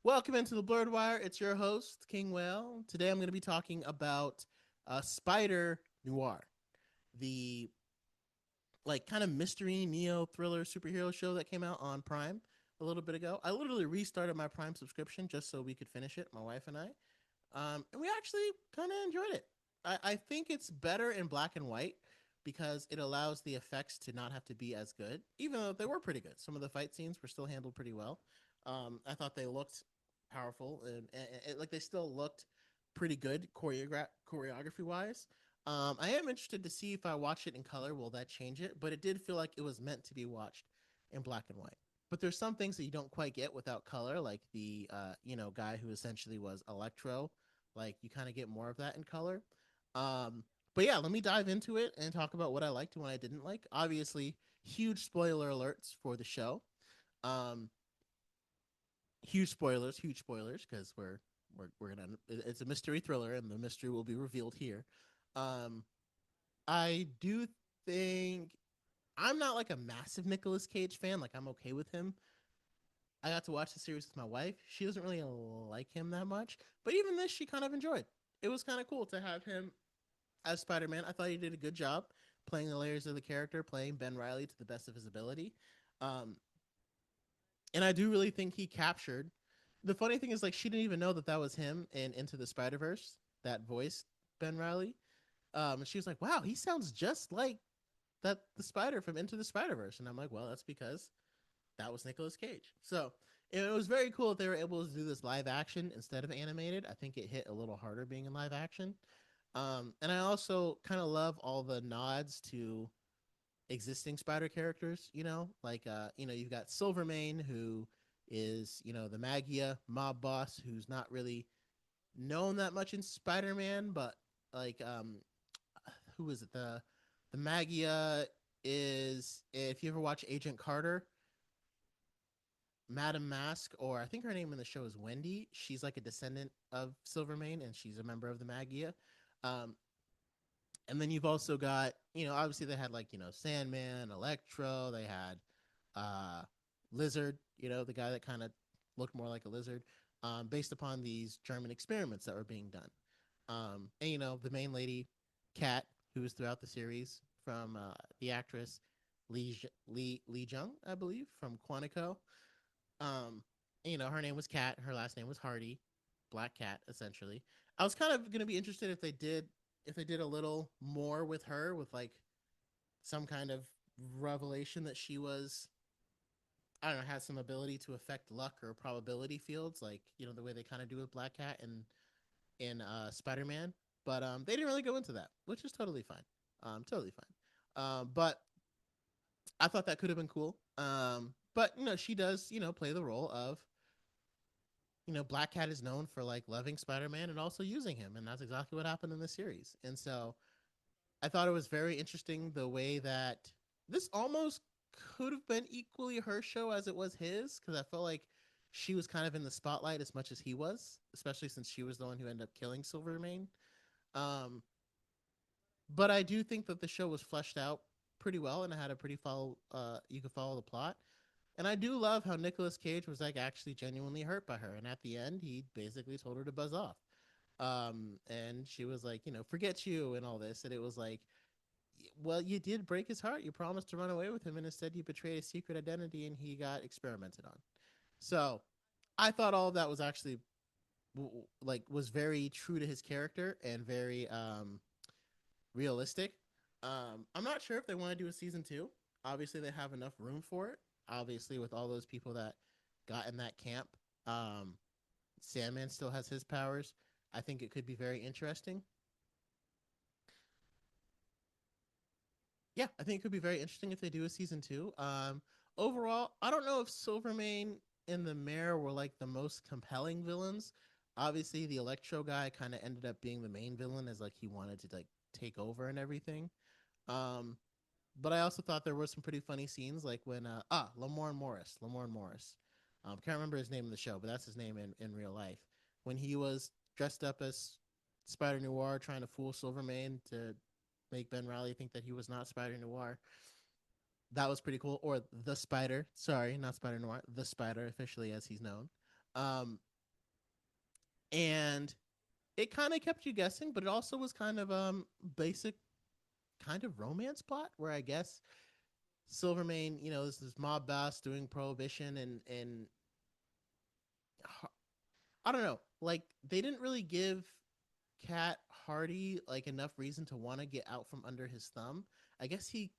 Welcome into the Blurred Wire. It's your host, King Whale. Today I'm going to be talking about Spider Noir, the kind of mystery neo thriller superhero show that came out on Prime a little bit ago. I literally restarted my Prime subscription just so we could finish it, my wife and I. And we actually kind of enjoyed it. I think it's better in black and white because it allows the effects to not have to be as good, even though they were pretty good. Some of the fight scenes were still handled pretty well. I thought they looked powerful and like they still looked pretty good choreography wise. I am interested to see if I watch it in color, will that change it? But it did feel like it was meant to be watched in black and white. But there's some things that you don't quite get without color, like the guy who essentially was Electro. Like you kind of get more of that in color. Um, but yeah, let me dive into it and talk about what I liked and what I didn't like. Obviously, huge spoiler alerts for the show. Um, huge spoilers, because we're gonna. It's a mystery thriller, and the mystery will be revealed here. Um, I do think I'm not like a massive Nicolas Cage fan. Like I'm okay with him. I got to watch the series with my wife. She doesn't really like him that much, but even this she kind of enjoyed. It was kind of cool to have him as Spider-Man. I thought he did a good job playing the layers of the character, playing Ben Riley to the best of his ability. Um, and I do really think he captured. The funny thing is, like, she didn't even know that that was him in Into the Spider Verse that voiced Ben Riley. And she was like, "Wow, he sounds just like that the Spider from Into the Spider Verse." And I'm like, "Well, that's because that was Nicolas Cage." So it was very cool that they were able to do this live action instead of animated. I think it hit a little harder being in live action. And I also kind of love all the nods to existing Spider characters. You've got Silvermane, who is the Magia mob boss, who's not really known that much in Spider-Man, but like who is it? The Magia is, if you ever watch Agent Carter, Madame Mask, or I think her name in the show is Wendy. She's like a descendant of Silvermane, and she's a member of the Magia. Um, and then you've also got, obviously they had like, Sandman, Electro, they had uh Lizard, the guy that kind of looked more like a lizard, based upon these German experiments that were being done. And the main lady, Kat, who was throughout the series from the actress Lee Jung, I believe, from Quantico. Um, her name was Kat, her last name was Hardy, Black Cat, essentially. I was kind of gonna be interested if they did a little more with her, with like some kind of revelation that she was, I don't know, has some ability to affect luck or probability fields, like the way they kind of do with Black Cat and in Spider-Man. But they didn't really go into that, which is totally fine. Totally fine. But I thought that could have been cool. But she does play the role of, Black Cat is known for like loving Spider-Man and also using him, and that's exactly what happened in the series. And so I thought it was very interesting the way that this almost could have been equally her show as it was his, because I felt like she was kind of in the spotlight as much as he was, especially since she was the one who ended up killing Silvermane. Um, but I do think that the show was fleshed out pretty well, and it had a pretty follow. You could follow the plot, and I do love how Nicolas Cage was like actually genuinely hurt by her, and at the end, he basically told her to buzz off. And she was like, forget you and all this, and it was like, well, you did break his heart. You promised to run away with him, and instead you betrayed his secret identity, and he got experimented on. So I thought all of that was actually like was very true to his character and very realistic. I'm not sure if they want to do a season two. Obviously, they have enough room for it. Obviously, with all those people that got in that camp, um, Sandman still has his powers. I think it could be very interesting. Yeah, I think it could be very interesting if they do a season two. Overall, I don't know if Silvermane and the Mayor were like the most compelling villains. Obviously, the Electro guy kind of ended up being the main villain, as like he wanted to like take over and everything. Um, but I also thought there were some pretty funny scenes, like when Lamorne Morris. Can't remember his name in the show, but that's his name in real life. When he was dressed up as Spider Noir, trying to fool Silvermane to make Ben Riley think that he was not Spider Noir. That was pretty cool. Or the Spider, sorry, not Spider Noir, the Spider, officially as he's known. Um, And it kind of kept you guessing, but it also was kind of basic kind of romance plot where I guess Silvermane, this mob boss doing prohibition and I don't know, like they didn't really give Cat Hardy like enough reason to want to get out from under his thumb. I guess he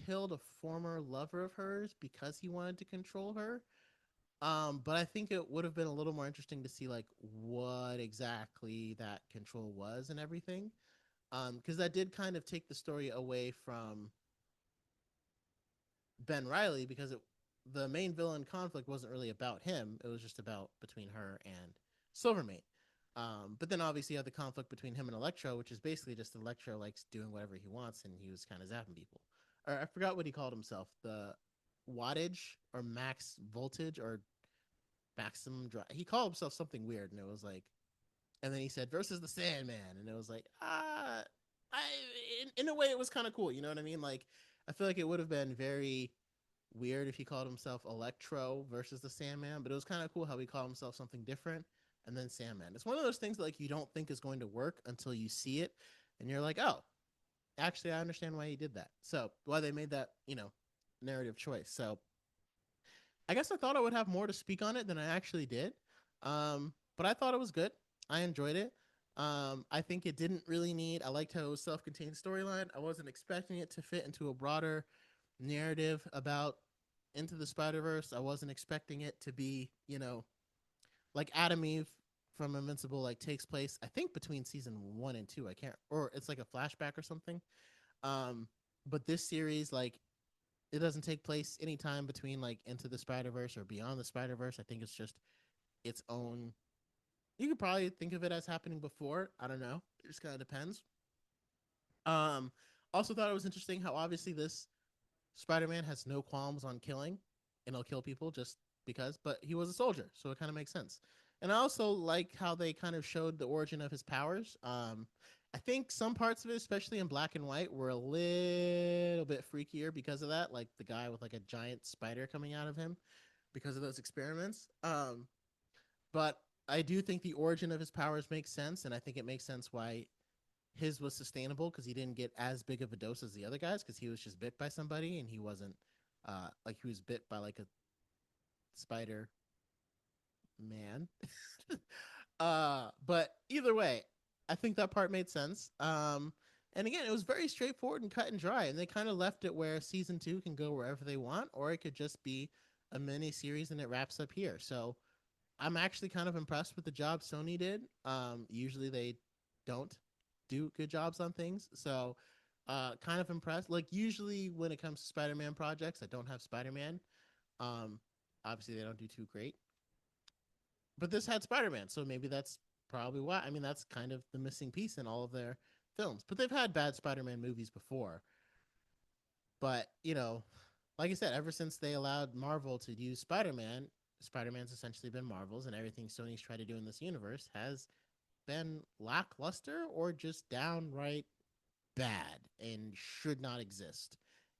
killed a former lover of hers because he wanted to control her. But I think it would have been a little more interesting to see like what exactly that control was and everything. Because that did kind of take the story away from Ben Riley because the main villain conflict wasn't really about him. It was just about between her and Silvermane. But then obviously you have the conflict between him and Electro, which is basically just Electro likes doing whatever he wants, and he was kind of zapping people. Or I forgot what he called himself, the wattage or max voltage or maximum drive. He called himself something weird, and it was like, and then he said versus the Sandman, and it was like, I in a way it was kind of cool. You know what I mean? Like I feel like it would have been very weird if he called himself Electro versus the Sandman, but it was kind of cool how he called himself something different and then Sandman. It's one of those things that, like you don't think is going to work until you see it, and you're like, oh, actually, I understand why he did that. So why they made that narrative choice. So I guess I thought I would have more to speak on it than I actually did, but I thought it was good. I enjoyed it. I think it didn't really need. I liked how it was self-contained storyline. I wasn't expecting it to fit into a broader narrative about Into the Spider Verse. I wasn't expecting it to be, like Adam Eve from Invincible, like takes place I think between season 1 and 2. I can't, or it's like a flashback or something. Um, but this series, like, it doesn't take place anytime between like Into the Spider Verse or Beyond the Spider Verse. I think it's just its own. You could probably think of it as happening before. I don't know. It just kind of depends. Um, Also thought it was interesting how obviously this Spider-Man has no qualms on killing, and he'll kill people just because. But he was a soldier, so it kind of makes sense. And I also like how they kind of showed the origin of his powers. I think some parts of it, especially in black and white, were a little bit freakier because of that. Like the guy with like a giant spider coming out of him because of those experiments. But I do think the origin of his powers makes sense, and I think it makes sense why his was sustainable because he didn't get as big of a dose as the other guys because he was just bit by somebody and he wasn't like he was bit by like a spider man. But either way, I think that part made sense. And again, it was very straightforward and cut and dry, and they kind of left it where season 2 can go wherever they want, or it could just be a mini series and it wraps up here. So I'm actually kind of impressed with the job Sony did. Usually they don't do good jobs on things, so kind of impressed. Like usually when it comes to Spider-Man projects that don't have Spider-Man, um, obviously they don't do too great. But this had Spider-Man, so maybe that's probably why. I mean, that's kind of the missing piece in all of their films. But they've had bad Spider-Man movies before. But like I said, ever since they allowed Marvel to use Spider-Man, Spider-Man's essentially been Marvel's, and everything Sony's tried to do in this universe has been lackluster or just downright bad and should not exist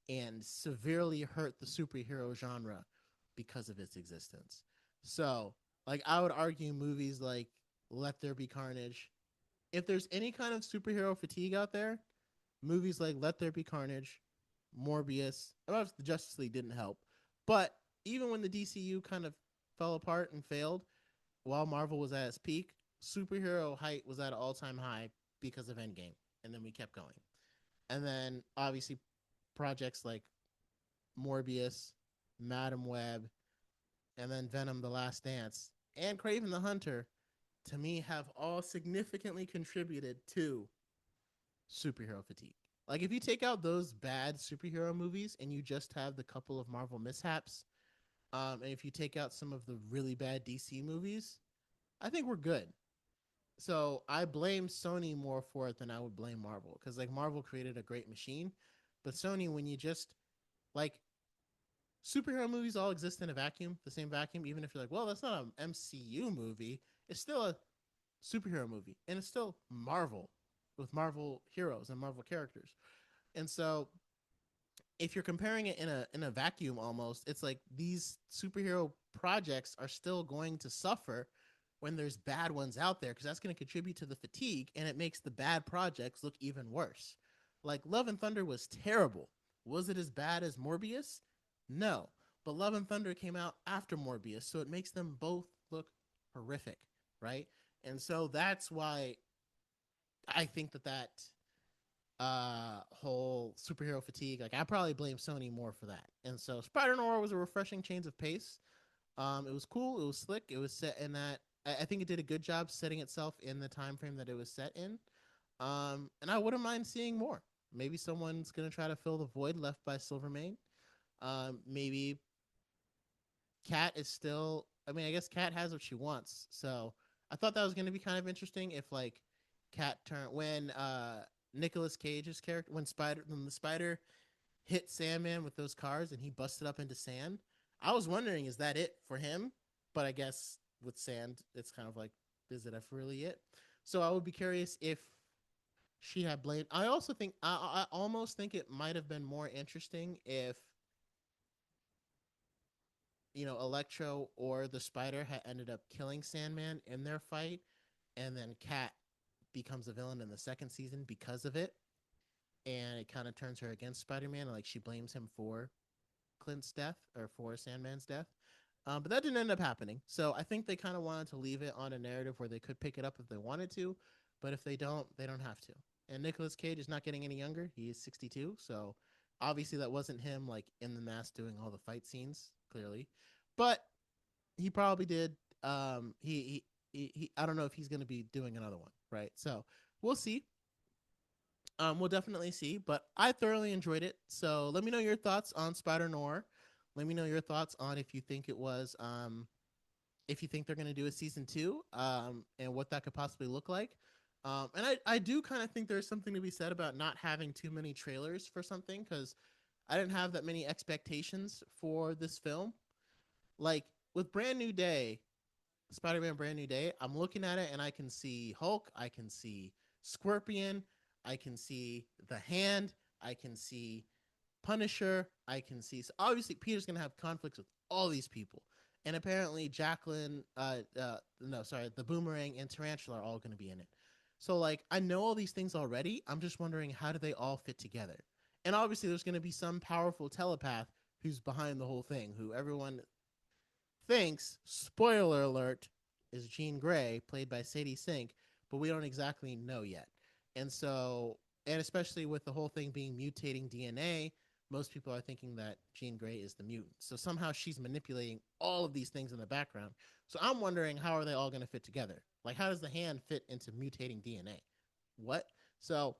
and severely hurt the superhero genre because of its existence. So, like, I would argue movies like Let There Be Carnage, if there's any kind of superhero fatigue out there, movies like Let There Be Carnage, Morbius, well, the Justice League didn't help, but even when the DCU kind of fell apart and failed, while Marvel was at its peak, superhero height was at an all-time high because of Endgame, and then we kept going. And then obviously projects like Morbius, Madam Web, and then Venom: The Last Dance, and Craven the Hunter, to me, have all significantly contributed to superhero fatigue. Like if you take out those bad superhero movies and you just have the couple of Marvel mishaps, and if you take out some of the really bad DC movies, I think we're good. So I blame Sony more for it than I would blame Marvel because like Marvel created a great machine, but Sony, when you just like superhero movies all exist in a vacuum, the same vacuum. Even if you're like, well, that's not an MCU movie, it's still a superhero movie, and it's still Marvel with Marvel heroes and Marvel characters. And so if you're comparing it in a vacuum almost, it's like these superhero projects are still going to suffer when there's bad ones out there, because that's going to contribute to the fatigue, and it makes the bad projects look even worse. Like Love and Thunder was terrible. Was it as bad as Morbius? No. But Love and Thunder came out after Morbius, so it makes them both look horrific, right? And so that's why I think that whole superhero fatigue, like I probably blame Sony more for that. And so Spider-Noir was a refreshing change of pace. It was cool, it was slick, it was set in that I think it did a good job setting itself in the time frame that it was set in. And I wouldn't mind seeing more. Maybe someone's gonna try to fill the void left by Silvermane. Maybe Kat is still. I mean, I guess Kat has what she wants. So I thought that was gonna be kind of interesting if like Kat turned when Nicolas Cage's character when the spider hit Sandman with those cars and he busted up into sand. I was wondering, is that it for him? But I guess with sand, it's kind of like, is it really it? So I would be curious if she had blamed. I also think I almost think it might have been more interesting if Electro or the Spider had ended up killing Sandman in their fight, and then Kat becomes a villain in the second season because of it, and it kind of turns her against Spider-Man, and like she blames him for Clint's death or for Sandman's death. But that didn't end up happening. So I think they kind of wanted to leave it on a narrative where they could pick it up if they wanted to, but if they don't have to. And Nicolas Cage is not getting any younger. He is 62, so obviously that wasn't him like in the mask doing all the fight scenes, clearly. But he probably did. He I don't know if he's going to be doing another one, right? So we'll see. We'll definitely see, but I thoroughly enjoyed it. So let me know your thoughts on Spider-Noir. Let me know your thoughts on if you think it was, if you think they're going to do a season 2, and what that could possibly look like. And I do kind of think there's something to be said about not having too many trailers for something, because I didn't have that many expectations for this film. Like with Brand New Day, Spider-Man Brand New Day, I'm looking at it and I can see Hulk, I can see Scorpion, I can see the Hand, I can see Punisher, I can see. So obviously, Peter's gonna have conflicts with all these people, and apparently Jacqueline, no, sorry, the Boomerang and Tarantula are all gonna be in it. So like, I know all these things already. I'm just wondering, how do they all fit together? And obviously, there's gonna be some powerful telepath who's behind the whole thing, who everyone thinks, spoiler alert, is Jean Grey, played by Sadie Sink, but we don't exactly know yet. And so, and especially with the whole thing being mutating DNA, most people are thinking that Jean Grey is the mutant. So somehow she's manipulating all of these things in the background. So I'm wondering, how are they all going to fit together? Like, how does the Hand fit into mutating DNA? What? So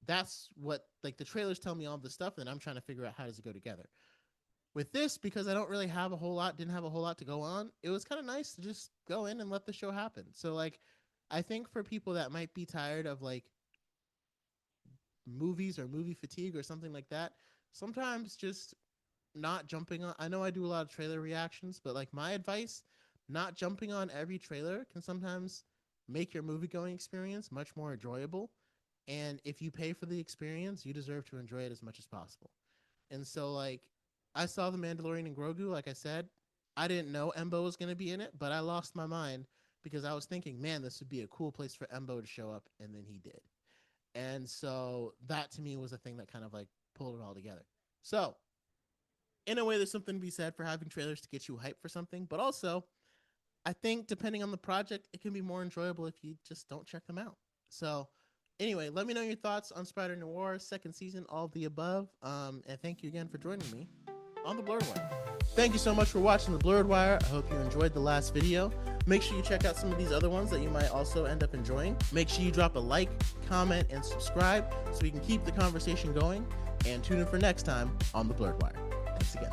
that's what, like, the trailers tell me all this stuff, and I'm trying to figure out how does it go together. With this, because I don't really have didn't have a whole lot to go on, it was kind of nice to just go in and let the show happen. So, like, I think for people that might be tired of, like, movies or movie fatigue or something like that, sometimes just not jumping on. I know I do a lot of trailer reactions, but like my advice, not jumping on every trailer can sometimes make your movie going experience much more enjoyable. And if you pay for the experience, you deserve to enjoy it as much as possible. And so, like, I saw The Mandalorian and Grogu. Like I said, I didn't know Embo was going to be in it, but I lost my mind because I was thinking, man, this would be a cool place for Embo to show up, and then he did. And so that to me was a thing that kind of like pulled it all together. So in a way, there's something to be said for having trailers to get you hyped for something, but also I think depending on the project, it can be more enjoyable if you just don't check them out. So anyway, let me know your thoughts on Spider-Noir second season, all of the above. And thank you again for joining me on The Blurred Wire. Thank you so much for watching The Blurred Wire. I hope you enjoyed the last video. Make sure you check out some of these other ones that you might also end up enjoying. Make sure you drop a like, comment, and subscribe so we can keep the conversation going. And tune in for next time on The Blurred Wire. Thanks again.